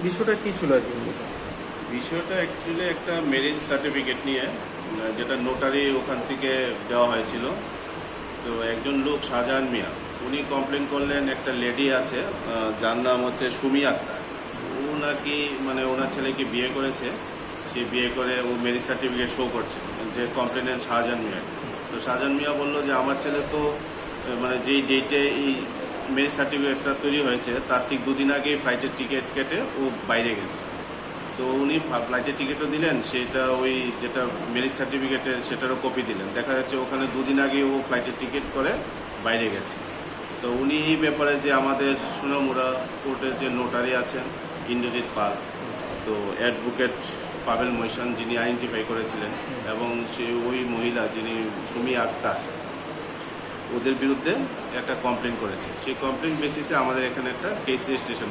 বিষয়টা কি ছিল আর কি? বিষয়টা অ্যাকচুয়ালি একটা ম্যারেজ সার্টিফিকেট নিয়ে, যেটা নোটারি ওখান থেকে দেওয়া হয়েছিল। তো একজন লোক শাহজাহান মিয়া, উনি কমপ্লেন করলেন একটা লেডি আছে, যার নাম হচ্ছে সুমি আক্তার। ও নাকি মানে ওনার ছেলেকে বিয়ে করেছে, সে বিয়ে করে ও ম্যারেজ সার্টিফিকেট শো করছে, যে কমপ্লেনেন্ট শাহজাহান মিয়া। তো শাহজাহান মিয়া বললো যে আমার ছেলে তো মানে যেই ডেটে এই ম্যারেজ সার্টিফিকেটটা তৈরি হয়েছে তার ঠিক দুদিন আগে ফ্লাইটের টিকিট কেটে ও বাইরে গেছে। তো উনি ফ্লাইটের টিকিটও দিলেন, সেটা ওই যেটা ম্যারেজ সার্টিফিকেটের সেটারও কপি দিলেন। দেখা যাচ্ছে ওখানে দুদিন আগে ও ফ্লাইটের টিকিট করে বাইরে গেছে। তো উনি এই ব্যাপারে যে আমাদের সোনামুড়া কোর্টের যে নোটারি আছেন ইন্দ্রজিৎ পাল, তো অ্যাডভোকেট পাবেল মৈশান যিনি আইডেন্টিফাই করেছিলেন, এবং সে ওই মহিলা যিনি সুমি আক্তার, ওদের বিরুদ্ধে একটা কমপ্লেন করেছে। সেই কমপ্লেন বেসিসে আমাদের এখানে একটা কেস রেজিস্ট্রেশন